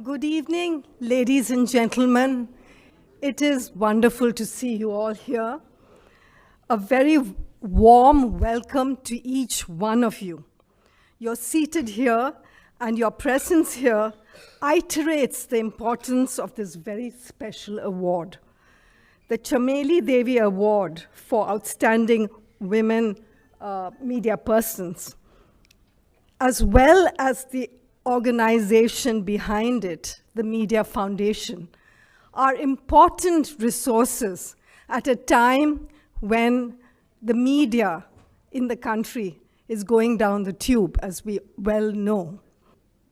Good evening, ladies and gentlemen. It is wonderful to see you all here. A very warm welcome to each one of you. You're seated here, and your presence here iterates the importance of this very special award. The Chameli Devi Award for Outstanding Women Media Persons, as well as the organization behind it, the Media Foundation, are important resources at a time when the media in the country is going down the tube, as we well know.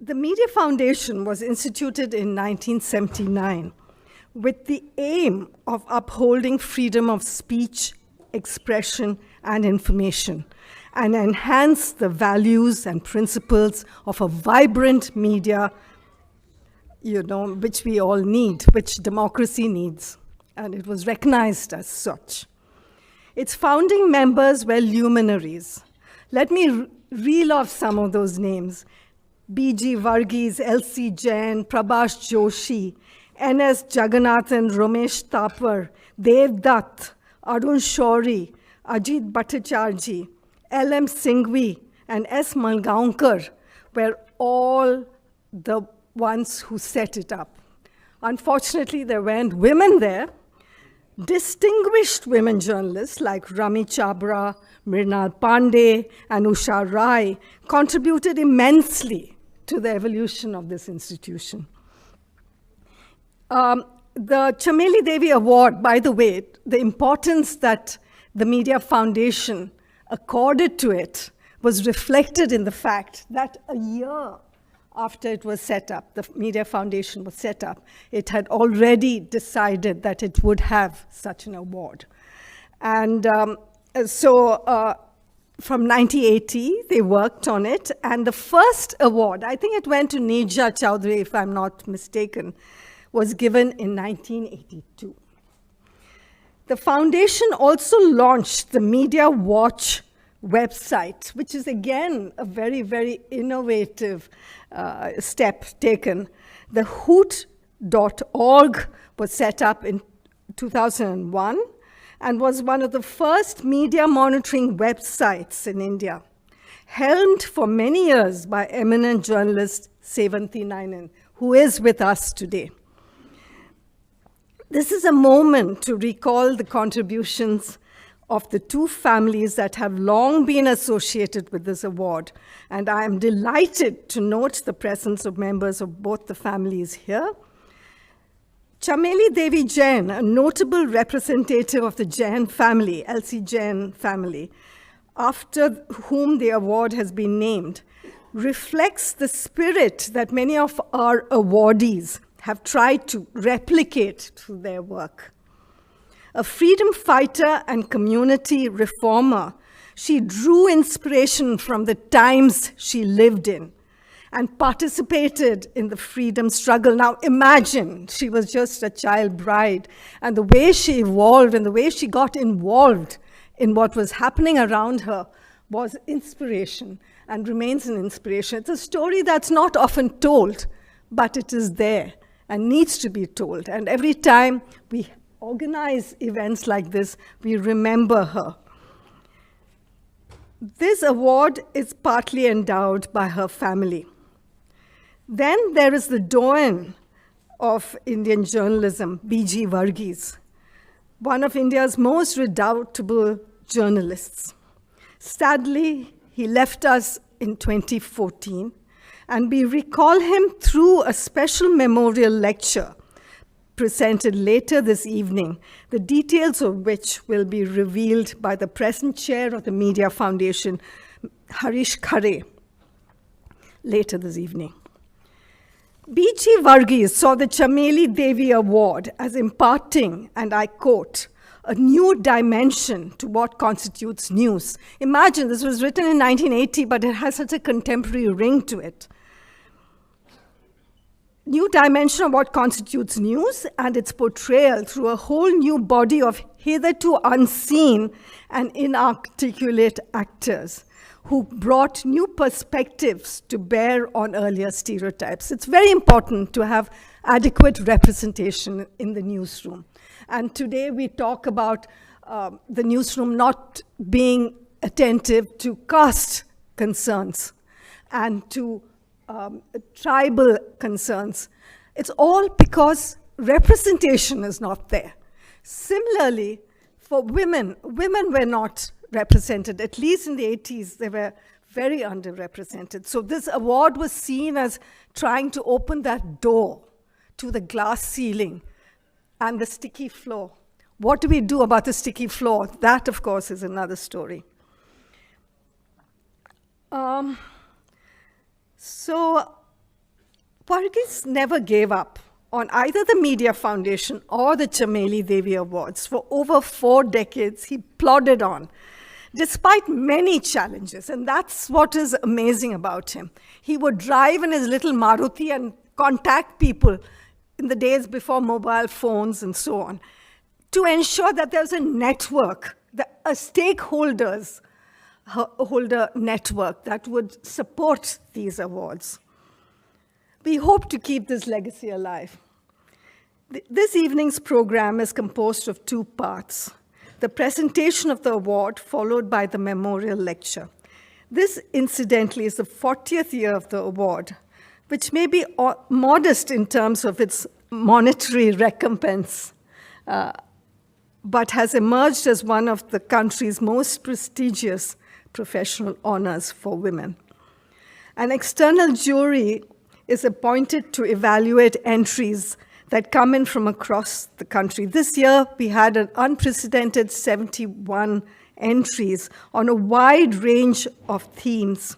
The Media Foundation was instituted in 1979 with the aim of upholding freedom of speech, expression, and information, and enhance the values and principles of a vibrant media, which we all need, which democracy needs, and it was recognized as such. Its founding members were luminaries. Let me reel off some of those names: B.G. Varghese, L.C. Jain, Prabhash Joshi, N.S. Jagannathan, Ramesh Thapar, Dev Dutt, Arun Shourie, Ajit Bhattacharjee, L.M. Singhvi, and S. Malgaonkar were all the ones who set it up. Unfortunately, there weren't women there. Distinguished women journalists like Rami Chabra, Mrinal Pandey, and Usha Rai contributed immensely to the evolution of this institution. The Chameli Devi Award, by the way, the importance that the Media Foundation accorded to it was reflected in the fact that a year after it was set up, the Media Foundation was set up, it had already decided that it would have such an award. And from 1980, they worked on it, and the first award, I think it went to Neerja Chowdhury, if I'm not mistaken, was given in 1982. The foundation also launched the Media Watch website, which is again a very, very innovative step taken. The hoot.org was set up in 2001 and was one of the first media monitoring websites in India, helmed for many years by eminent journalist Sevanthi Nainen, who is with us today. This is a moment to recall the contributions of the two families that have long been associated with this award, and I am delighted to note the presence of members of both the families here. Chameli Devi Jain, a notable representative of the Jain family, L.C. Jain family, after whom the award has been named, reflects the spirit that many of our awardees have tried to replicate through their work. A freedom fighter and community reformer, she drew inspiration from the times she lived in and participated in the freedom struggle. Now imagine, she was just a child bride, and the way she evolved and the way she got involved in what was happening around her was inspiration and remains an inspiration. It's a story that's not often told, but it is there and needs to be told. And every time we organize events like this, we remember her. This award is partly endowed by her family. Then there is the doyen of Indian journalism, B.G. Varghese, one of India's most redoubtable journalists. Sadly, he left us in 2014, and we recall him through a special memorial lecture presented later this evening, the details of which will be revealed by the present chair of the Media Foundation, Harish Khare, later this evening. B.G. Varghese saw the Chameli Devi Award as imparting, and I quote, a new dimension to what constitutes news. Imagine, this was written in 1980, but it has such a contemporary ring to it. New dimension of what constitutes news and its portrayal through a whole new body of hitherto unseen and inarticulate actors who brought new perspectives to bear on earlier stereotypes. It's very important to have adequate representation in the newsroom. And today we talk about the newsroom not being attentive to caste concerns and to tribal concerns. It's all because representation is not there. Similarly, for women were not represented. At least in the 80s, they were very underrepresented. So this award was seen as trying to open that door to the glass ceiling and the sticky floor. What do we do about the sticky floor? That, of course, is another story. So Varghese never gave up on either the Media Foundation or the Chameli Devi Awards. For over 4 decades, he plodded on, despite many challenges, and that's what is amazing about him. He would drive in his little Maruti and contact people in the days before mobile phones and so on, to ensure that there's a network, a stakeholder network that would support these awards. We hope to keep this legacy alive. This evening's program is composed of 2 parts: the presentation of the award, followed by the memorial lecture. This, incidentally, is the 40th year of the award, which may be modest in terms of its monetary recompense, but has emerged as one of the country's most prestigious professional honors for women. An external jury is appointed to evaluate entries that come in from across the country. This year, we had an unprecedented 71 entries on a wide range of themes.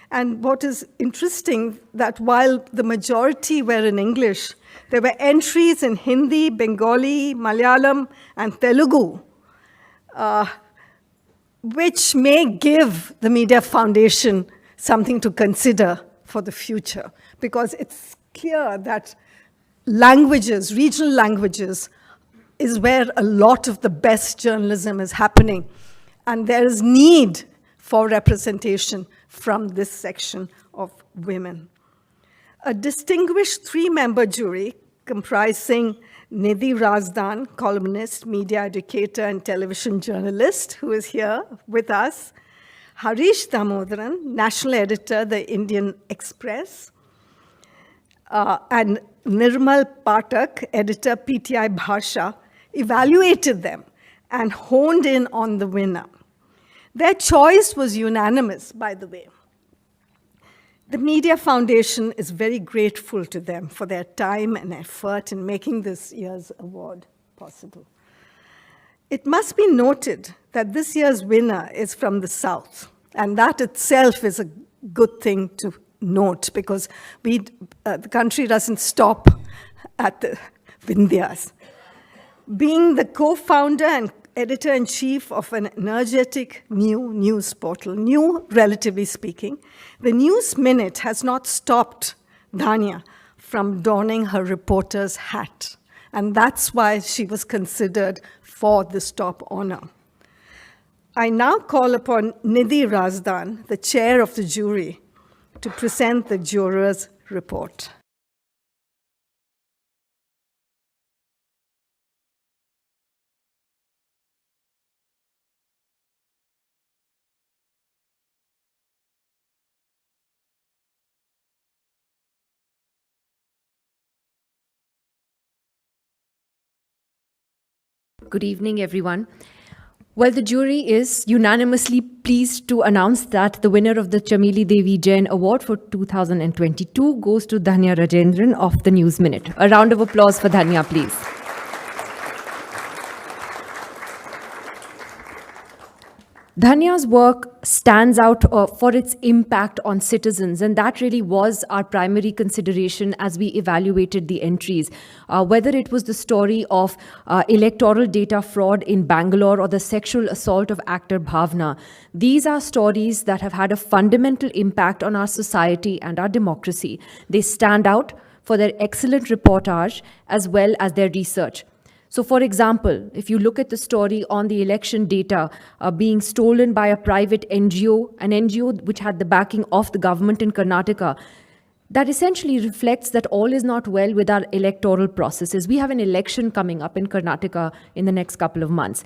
And what is interesting, that while the majority were in English, there were entries in Hindi, Bengali, Malayalam, and Telugu, which may give the Media Foundation something to consider for the future, because it's clear that languages, regional languages, is where a lot of the best journalism is happening. And there is need for representation from this section of women. A distinguished 3-member jury comprising Nidhi Razdan, columnist, media educator, and television journalist, who is here with us, Harish Damodaran, national editor, The Indian Express, and Nirmal Pathak, editor, PTI Bhasha, evaluated them and honed in on the winner. Their choice was unanimous, by the way. The Media Foundation is very grateful to them for their time and effort in making this year's award possible. It must be noted that this year's winner is from the South, and that itself is a good thing to note, because the country doesn't stop at the Vindhyas. Being the co-founder and editor-in-chief of an energetic new news portal, new relatively speaking, the News Minute has not stopped Dhanya from donning her reporter's hat. And that's why she was considered for this top honor. I now call upon Nidhi Razdan, the chair of the jury, to present the jurors' report. Good evening, everyone. Well, the jury is unanimously pleased to announce that the winner of the Chameli Devi Jain Award for 2022 goes to Dhanya Rajendra of the News Minute. A round of applause for Dhanya, please. Dhanya's work stands out for its impact on citizens, and that really was our primary consideration as we evaluated the entries. Whether it was the story of electoral data fraud in Bangalore or the sexual assault of actor Bhavna, these are stories that have had a fundamental impact on our society and our democracy. They stand out for their excellent reportage as well as their research. So, for example, if you look at the story on the election data being stolen by a private NGO, an NGO which had the backing of the government in Karnataka, that essentially reflects that all is not well with our electoral processes. We have an election coming up in Karnataka in the next couple of months.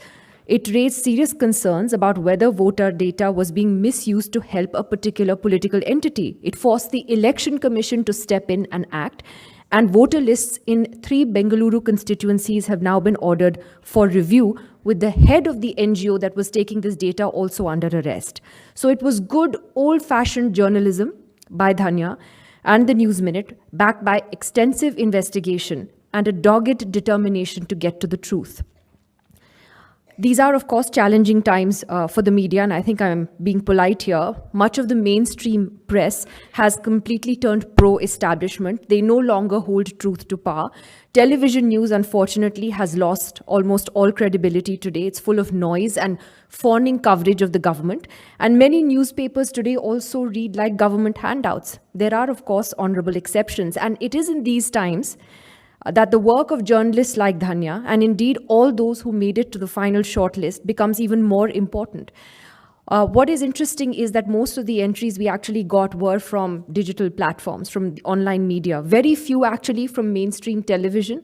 It raised serious concerns about whether voter data was being misused to help a particular political entity. It forced the Election Commission to step in and act. And voter lists in 3 Bengaluru constituencies have now been ordered for review, with the head of the NGO that was taking this data also under arrest. So it was good old-fashioned journalism by Dhanya and the News Minute, backed by extensive investigation and a dogged determination to get to the truth. These are, of course, challenging times for the media, and I think I'm being polite here. Much of the mainstream press has completely turned pro-establishment. They no longer hold truth to power. Television news, unfortunately, has lost almost all credibility today. It's full of noise and fawning coverage of the government. And many newspapers today also read like government handouts. There are, of course, honorable exceptions. And it is in these times that the work of journalists like Dhanya, and indeed all those who made it to the final shortlist, becomes even more important. What is interesting is that most of the entries we actually got were from digital platforms, from the online media. Very few actually from mainstream television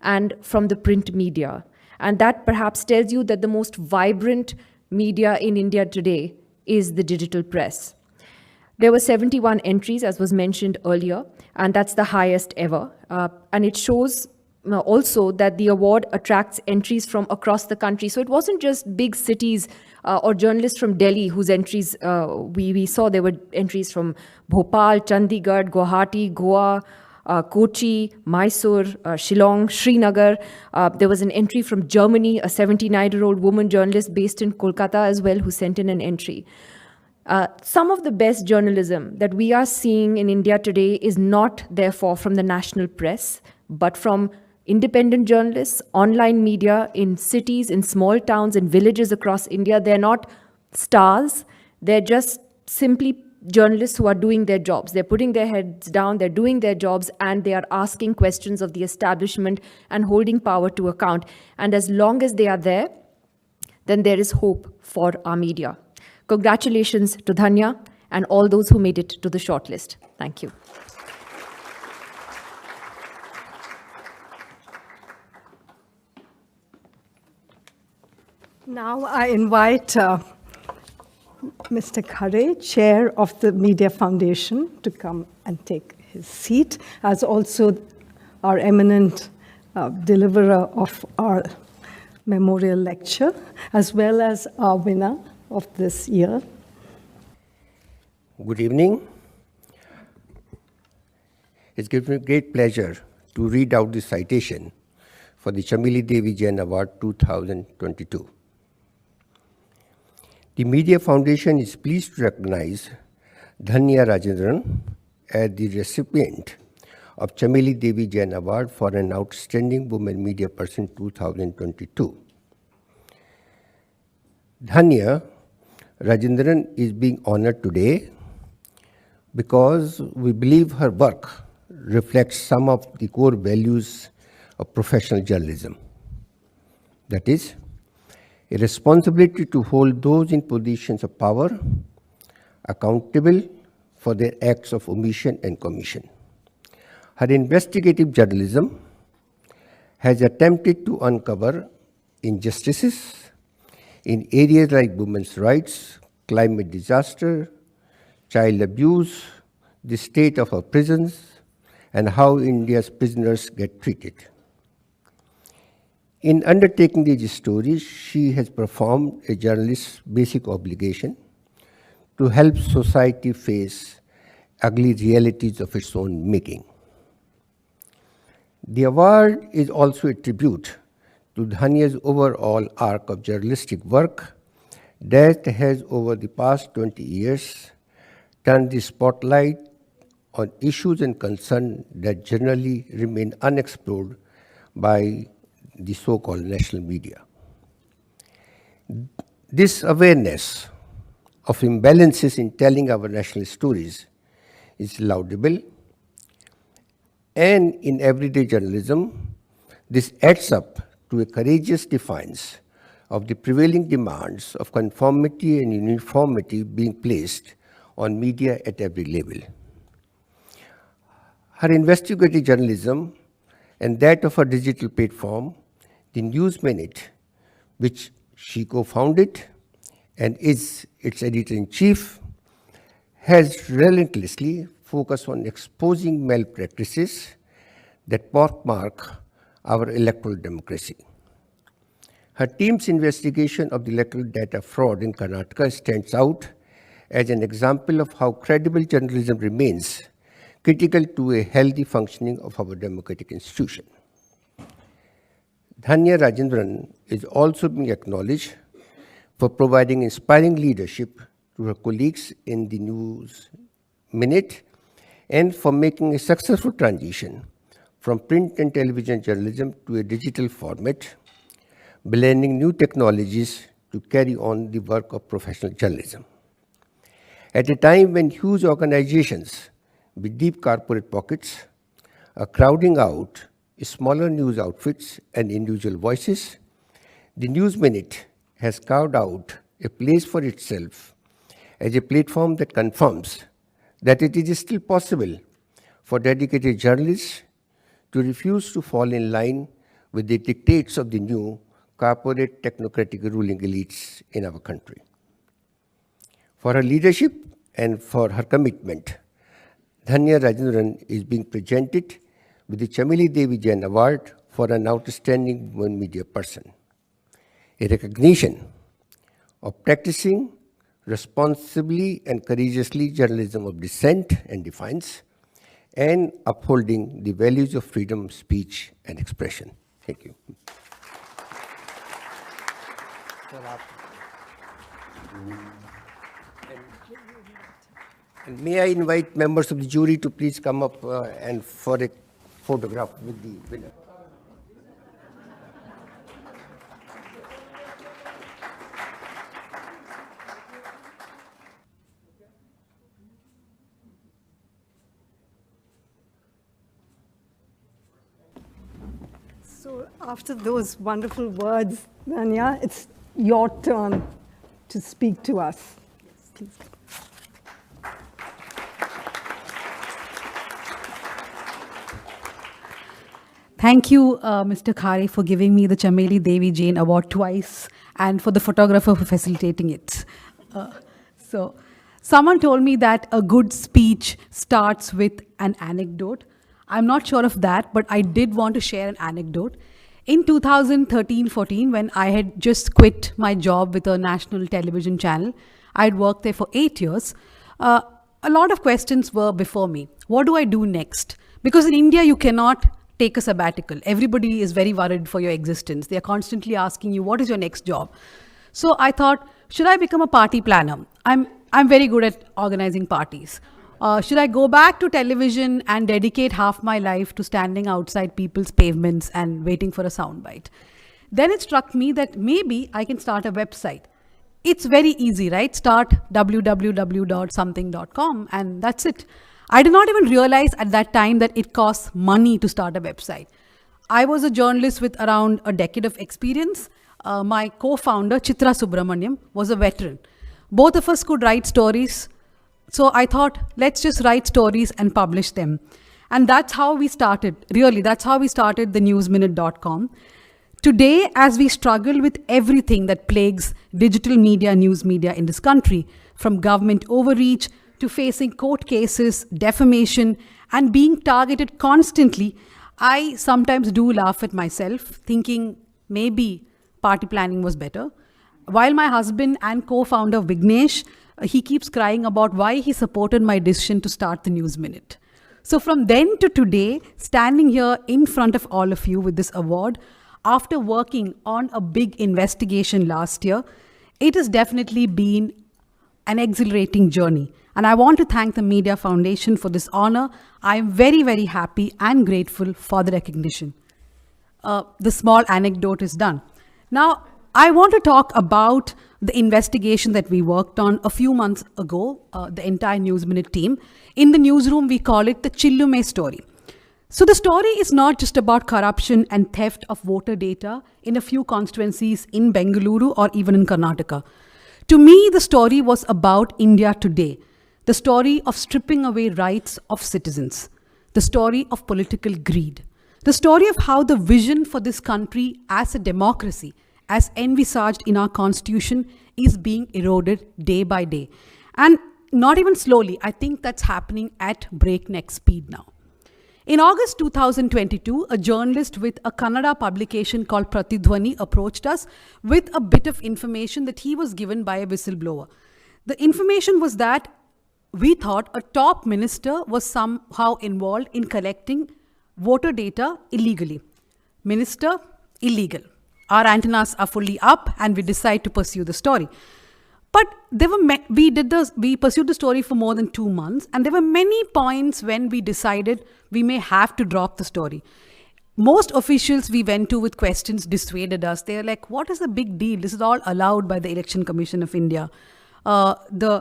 and from the print media. And that perhaps tells you that the most vibrant media in India today is the digital press. There were 71 entries, as was mentioned earlier, and that's the highest ever. And it shows also that the award attracts entries from across the country. So it wasn't just big cities or journalists from Delhi whose entries we saw. There were entries from Bhopal, Chandigarh, Guwahati, Goa, Kochi, Mysore, Shillong, Srinagar. There was an entry from Germany, a 79-year-old woman journalist based in Kolkata as well, who sent in an entry. Some of the best journalism that we are seeing in India today is not, therefore, from the national press, but from independent journalists, online media in cities, in small towns, in villages across India. They're not stars. They're just simply journalists who are doing their jobs. They're putting their heads down, they're doing their jobs, and they are asking questions of the establishment and holding power to account. And as long as they are there, then there is hope for our media. Congratulations to Dhanya and all those who made it to the shortlist. Thank you. Now I invite Mr. Khare, Chair of the Media Foundation, to come and take his seat, as also our eminent deliverer of our memorial lecture, as well as our winner of this year. Good evening. It's given me great pleasure to read out the citation for the Chameli Devi Jain Award 2022. The Media Foundation is pleased to recognize Dhanya Rajendra as the recipient of Chameli Devi Jain Award for an Outstanding Woman Media Person 2022. Dhanya Rajendran is being honored today because we believe her work reflects some of the core values of professional journalism. That is, a responsibility to hold those in positions of power accountable for their acts of omission and commission. Her investigative journalism has attempted to uncover injustices in areas like women's rights, climate disaster, child abuse, the state of our prisons, and how India's prisoners get treated. In undertaking these stories, she has performed a journalist's basic obligation to help society face ugly realities of its own making. The award is also a tribute to Dhanya's overall arc of journalistic work that has, over the past 20 years, turned the spotlight on issues and concerns that generally remain unexplored by the so-called national media. This awareness of imbalances in telling our national stories is laudable, and in everyday journalism, this adds up to a courageous defiance of the prevailing demands of conformity and uniformity being placed on media at every level. Her investigative journalism and that of her digital platform, the News Minute, which she co-founded and is its editor-in-chief, has relentlessly focused on exposing malpractices that pockmark our electoral democracy. Her team's investigation of the electoral data fraud in Karnataka stands out as an example of how credible journalism remains critical to a healthy functioning of our democratic institution. Dhanya Rajendran is also being acknowledged for providing inspiring leadership to her colleagues in the News Minute and for making a successful transition from print and television journalism to a digital format, blending new technologies to carry on the work of professional journalism. At a time when huge organizations with deep corporate pockets are crowding out smaller news outfits and individual voices, the News Minute has carved out a place for itself as a platform that confirms that it is still possible for dedicated journalists to refuse to fall in line with the dictates of the new corporate technocratic ruling elites in our country. For her leadership and for her commitment, Dhanya Rajendran is being presented with the Chameli Devi Jain Award for an outstanding women media person, a recognition of practicing responsibly and courageously journalism of dissent and defiance, and upholding the values of freedom, speech, and expression. Thank you. And may I invite members of the jury to please come up and for a photograph with the winner. So after those wonderful words, Dhanya, it's your turn to speak to us. Yes, please. Thank you, Mr. Khare, for giving me the Chameli Devi Jain Award twice and for the photographer for facilitating it. So, someone told me that a good speech starts with an anecdote. I'm not sure of that, but I did want to share an anecdote. In 2013-14, when I had just quit my job with a national television channel, I had worked there for 8 years. A lot of questions were before me. What do I do next? Because in India, you cannot take a sabbatical. Everybody is very worried for your existence. They are constantly asking you, what is your next job? So I thought, should I become a party planner? I'm very good at organizing parties. Should I go back to television and dedicate half my life to standing outside people's pavements and waiting for a soundbite? Then it struck me that maybe I can start a website. It's very easy, right? Start www.something.com and that's it. I did not even realize at that time that it costs money to start a website. I was a journalist with around a decade of experience. My co-founder, Chitra Subramaniam, was a veteran. Both of us could write stories. So I thought, let's just write stories and publish them. And that's how we started. Really, that's how we started the newsminute.com. Today, as we struggle with everything that plagues digital media, news media in this country, from government overreach to facing court cases, defamation, and being targeted constantly, I sometimes do laugh at myself, thinking maybe party planning was better. While my husband and co-founder Vignesh, he keeps crying about why he supported my decision to start the News Minute. So from then to today, standing here in front of all of you with this award, after working on a big investigation last year, it has definitely been an exhilarating journey. And I want to thank the Media Foundation for this honor. I am very, very happy and grateful for the recognition. The small anecdote is done. Now, I want to talk about the investigation that we worked on a few months ago, the entire News Minute team. In the newsroom, we call it the Chillume story. So the story is not just about corruption and theft of voter data in a few constituencies in Bengaluru or even in Karnataka. To me, the story was about India today, the story of stripping away rights of citizens, the story of political greed, the story of how the vision for this country as a democracy, as envisaged in our constitution, is being eroded day by day. And not even slowly, I think that's happening at breakneck speed now. In August 2022, a journalist with a Kannada publication called Pratidhwani approached us with a bit of information that he was given by a whistleblower. The information was that we thought a top minister was somehow involved in collecting voter data illegally. Minister, illegal. Our antennas are fully up and we decide to pursue the story. But we pursued the story for more than 2 months, and there were many points when we decided we may have to drop the story. Most officials we went to with questions dissuaded us. They were like, what is the big deal? This is all allowed by the Election Commission of India. We were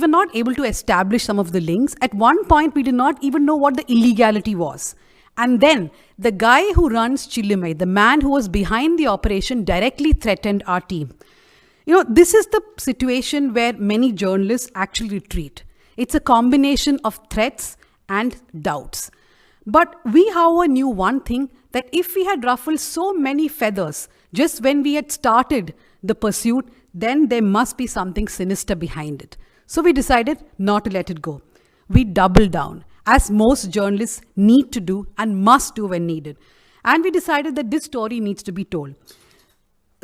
not able to establish some of the links. At one point, we did not even know what the illegality was. And then the guy who runs Chilimai, the man who was behind the operation, directly threatened our team. This is the situation where many journalists actually retreat. It's a combination of threats and doubts. But we, however, knew one thing, that if we had ruffled so many feathers just when we had started the pursuit, then there must be something sinister behind it. So we decided not to let it go. We doubled down, as most journalists need to do and must do when needed. And we decided that this story needs to be told.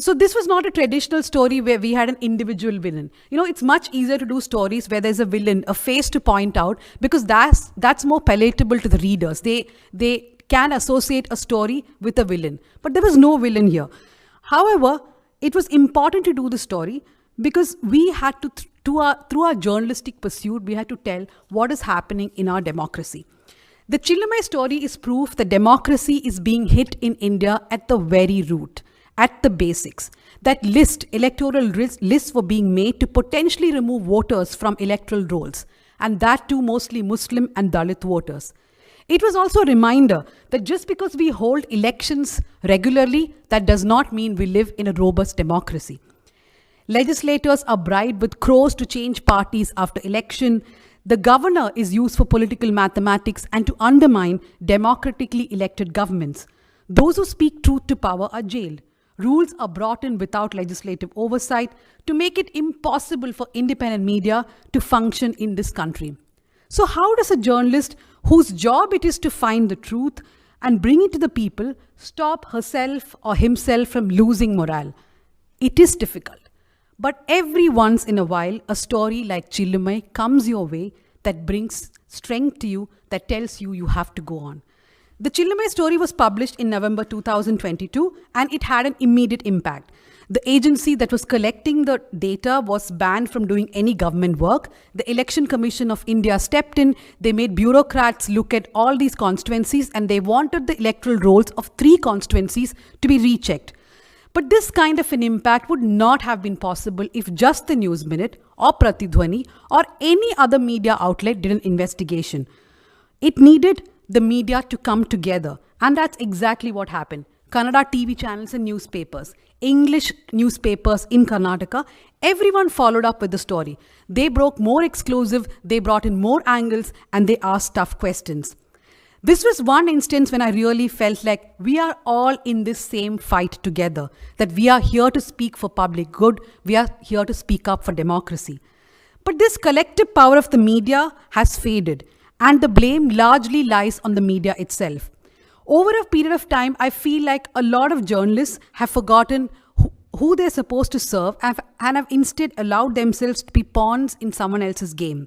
So this was not a traditional story where we had an individual villain. It's much easier to do stories where there's a villain, a face to point out, because that's more palatable to the readers. They can associate a story with a villain. But there was no villain here. However, it was important to do the story because we had to, through our journalistic pursuit, we had to tell what is happening in our democracy. The Chilimai story is proof that democracy is being hit in India at the very root, at the basics. That electoral lists were being made to potentially remove voters from electoral rolls, and that too mostly Muslim and Dalit voters. It was also a reminder that just because we hold elections regularly, that does not mean we live in a robust democracy. Legislators are bribed with crores to change parties after election. The governor is used for political mathematics and to undermine democratically elected governments. Those who speak truth to power are jailed. Rules are brought in without legislative oversight to make it impossible for independent media to function in this country. So how does a journalist whose job it is to find the truth and bring it to the people stop herself or himself from losing morale? It is difficult. But every once in a while, a story like Chilimai comes your way that brings strength to you, that tells you you have to go on. The Chilimai story was published in November 2022, and it had an immediate impact. The agency that was collecting the data was banned from doing any government work. The Election Commission of India stepped in. They made bureaucrats look at all these constituencies, and they wanted the electoral rolls of 3 constituencies to be rechecked. But this kind of an impact would not have been possible if just the News Minute or Pratidhwani or any other media outlet did an investigation. It needed the media to come together, and that's exactly what happened. Kannada TV channels and newspapers, English newspapers in Karnataka, everyone followed up with the story. They broke more exclusive, they brought in more angles, and they asked tough questions. This was one instance when I really felt like we are all in this same fight together, that we are here to speak for public good, we are here to speak up for democracy. But this collective power of the media has faded, and the blame largely lies on the media itself. Over a period of time, I feel like a lot of journalists have forgotten who they're supposed to serve and have instead allowed themselves to be pawns in someone else's game.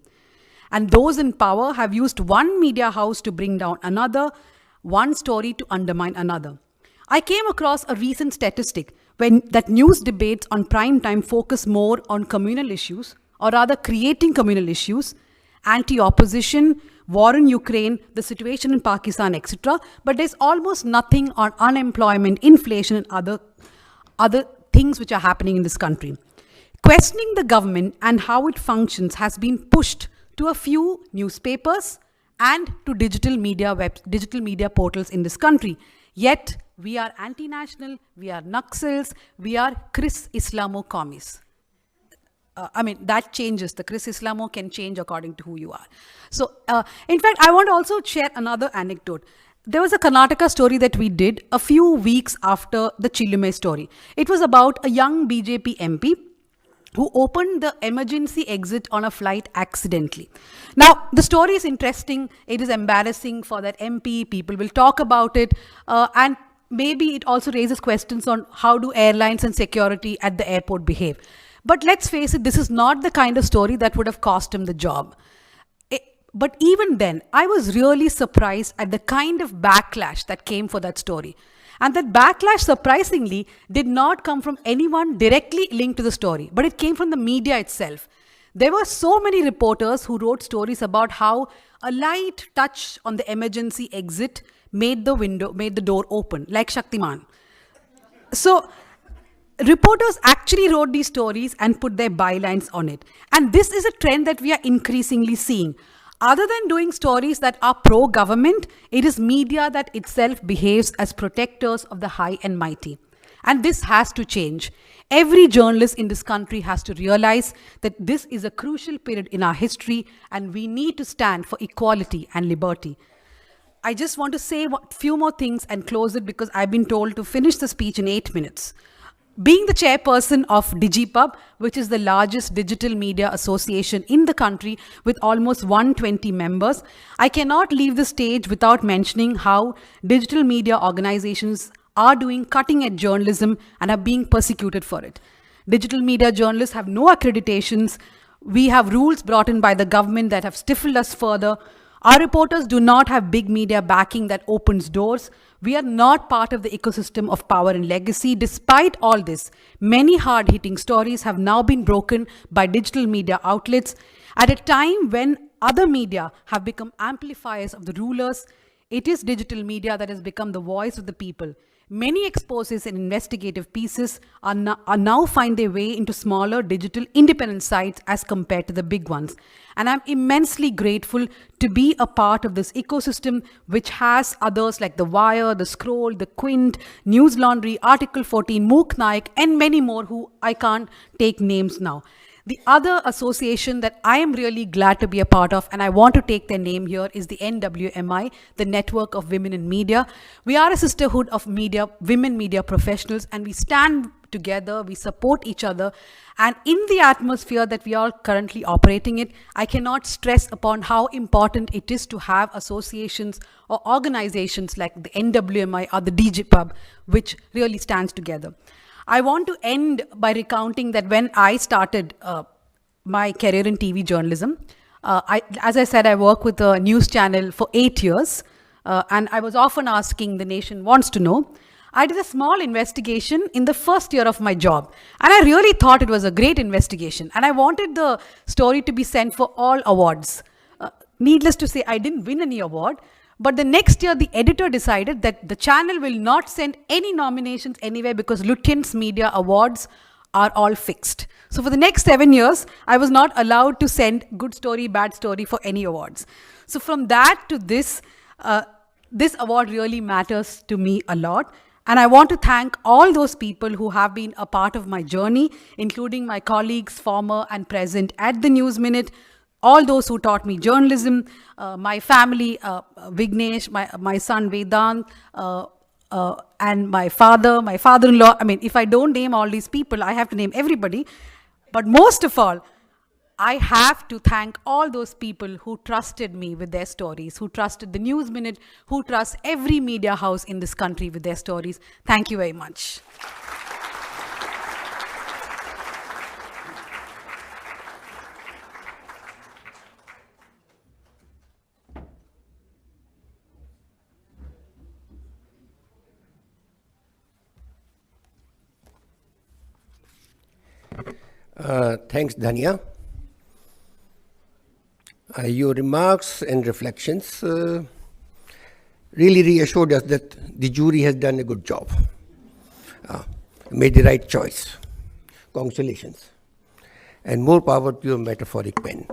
And those in power have used one media house to bring down another, one story to undermine another. I came across a recent statistic that news debates on prime time focus more on communal issues, or rather creating communal issues, anti-opposition, war in Ukraine, the situation in Pakistan, etc. But there's almost nothing on unemployment, inflation, and other things which are happening in this country. Questioning the government and how it functions has been pushed to a few newspapers and to digital media portals in this country. Yet, we are anti-national, we are Naxals, we are Chris Islamo-commies. That changes. The Chris Islamo can change according to who you are. So, in fact, I want to also share another anecdote. There was a Karnataka story that we did a few weeks after the Chilume story. It was about a young BJP MP who opened the emergency exit on a flight accidentally. Now, the story is interesting. It is embarrassing for that MP. People will talk about it. And maybe it also raises questions on how do airlines and security at the airport behave. But let's face it, this is not the kind of story that would have cost him the job. But even then, I was really surprised at the kind of backlash that came for that story. And that backlash, surprisingly, did not come from anyone directly linked to the story, but it came from the media itself. There were so many reporters who wrote stories about how a light touch on the emergency exit made the door open, like Shaktiman. So, reporters actually wrote these stories and put their bylines on it. And this is a trend that we are increasingly seeing. Other than doing stories that are pro-government, it is media that itself behaves as protectors of the high and mighty. And this has to change. Every journalist in this country has to realize that this is a crucial period in our history and we need to stand for equality and liberty. I just want to say a few more things and close it because I've been told to finish the speech in 8 minutes. Being the chairperson of DigiPub, which is the largest digital media association in the country with almost 120 members, I cannot leave the stage without mentioning how digital media organizations are doing cutting-edge journalism and are being persecuted for it. Digital media journalists have no accreditations. We have rules brought in by the government that have stifled us further. Our reporters do not have big media backing that opens doors. We are not part of the ecosystem of power and legacy. Despite all this, many hard-hitting stories have now been broken by digital media outlets. At a time when other media have become amplifiers of the rulers, it is digital media that has become the voice of the people. Many exposes and investigative pieces are now find their way into smaller digital independent sites as compared to the big ones. And I'm immensely grateful to be a part of this ecosystem, which has others like The Wire, The Scroll, The Quint, News Laundry, Article 14, Mook Naik, and many more who I can't take names now. The other association that I am really glad to be a part of, and I want to take their name here, is the NWMI, the Network of Women in Media. We are a sisterhood of women media professionals, and we stand together, we support each other. And in the atmosphere that we are currently operating in, I cannot stress upon how important it is to have associations or organizations like the NWMI or the DigiPub, which really stands together. I want to end by recounting that when I started my career in TV journalism, as I said, I worked with a news channel for 8 years, and I was often asking the nation wants to know. I did a small investigation in the first year of my job, and I really thought it was a great investigation, and I wanted the story to be sent for all awards. Needless to say, I didn't win any award. But the next year, the editor decided that the channel will not send any nominations anywhere because Lutyens Media Awards are all fixed. So for the next 7 years, I was not allowed to send good story, bad story for any awards. So from that to this, this award really matters to me a lot. And I want to thank all those people who have been a part of my journey, including my colleagues, former and present at the News Minute, all those who taught me journalism, my family, Vignesh, my son Vedant, and my father-in-law. I mean, if I don't name all these people, I have to name everybody. But most of all, I have to thank all those people who trusted me with their stories, who trusted the News Minute, who trust every media house in this country with their stories. Thank you very much. Thanks, Dhanya. Your remarks and reflections really reassured us that the jury has done a good job, made the right choice. Congratulations. And more power to your metaphoric pen.